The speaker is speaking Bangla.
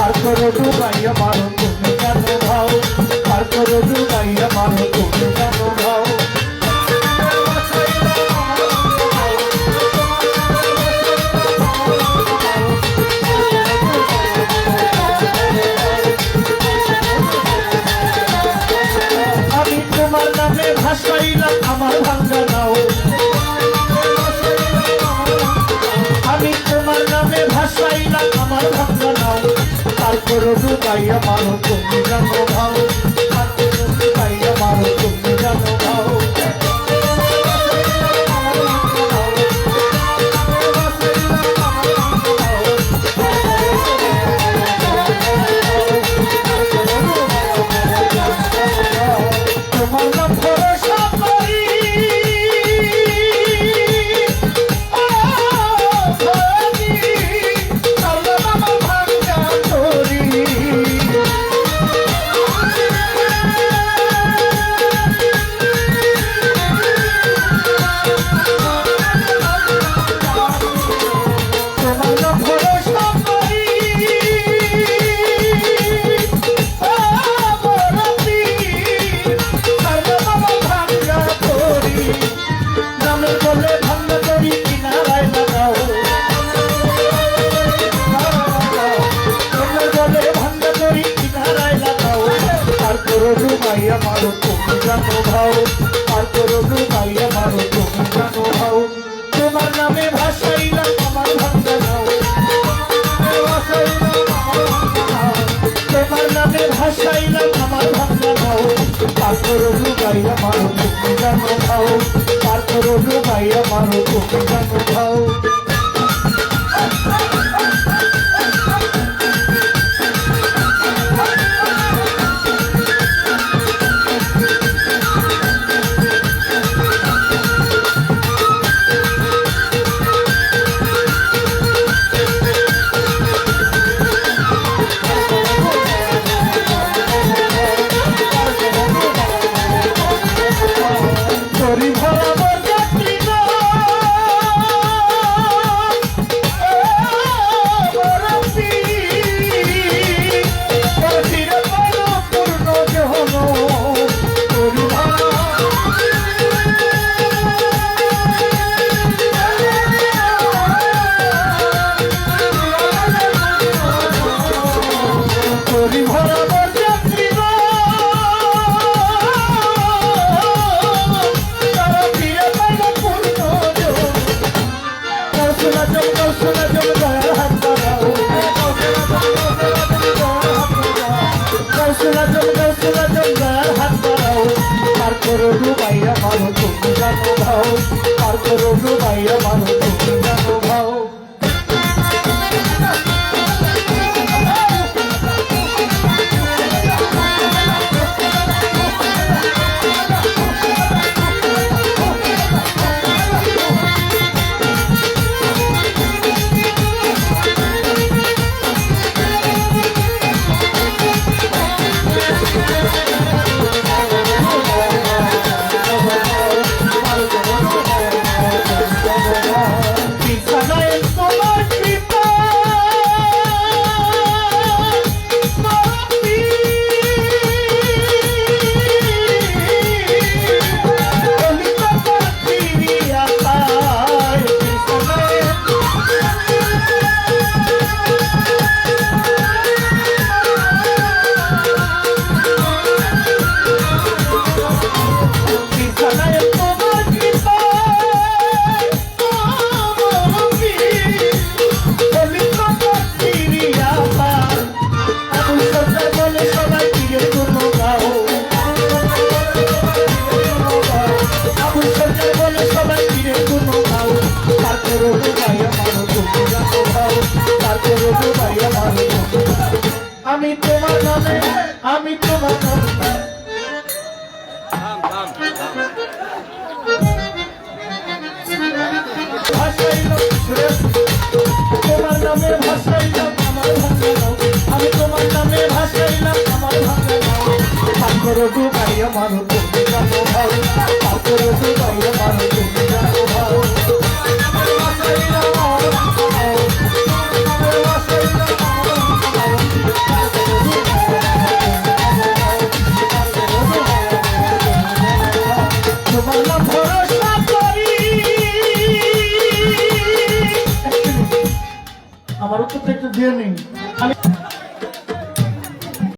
পার করো ডুবাইয়া মারো তুমি কেন ভাও পার করো ডুবাইয়া মারো তুমি কেন ভাও আমি তোমার নামে ভাসাইলাম আমার ভাঙ্গা নাও আমি তোমার নামে ভাসাইলাম আমার ভাঙ্গা নাও পার করো ডুবাইয়া মারো তুমি জানো ভাও পার করো ডুবাইয়া মারো তুমি জানো ভাও তোমার নাম ভরসা করি ডুবাইয়া মারো তুমি জানো ভাও পার করো ডুবাইয়া মারো তুমি জানো ভাও তোমার নামে ভাসাইলাম আমার ভাঙ্গা নাও তোমার নামে ভাসাইলাম আমার ভাঙ্গা নাও পার করো ডুবাইয়া মারো তুমি জানো ভাও পার করো ডুবাইয়া মারো তুমি জানো ভাও ডুবাইয়া মারো তুমি জানো ভাও পার করো ডুবাইয়া মারো তুমি জানো ভাও আমি তোমার নামে আমি তোমার নামে তোমার নামে ভাসাইলাম আমার ভাঙ্গা নাও আমি তোমার নামে ভাসাইলাম আমার ভাঙ্গা নাও পার করো ডুবাইয়া মারো তুমি জানো ভাও পার করো ডুবাইয়া মারো তুমি জানো ভাও ভাসাইলাম আমার ভাঙ্গা নাও ভাসাইলাম আমার ভাঙ্গা নাও আমার উত্তরটা একটু দিয়ে নিন। আমি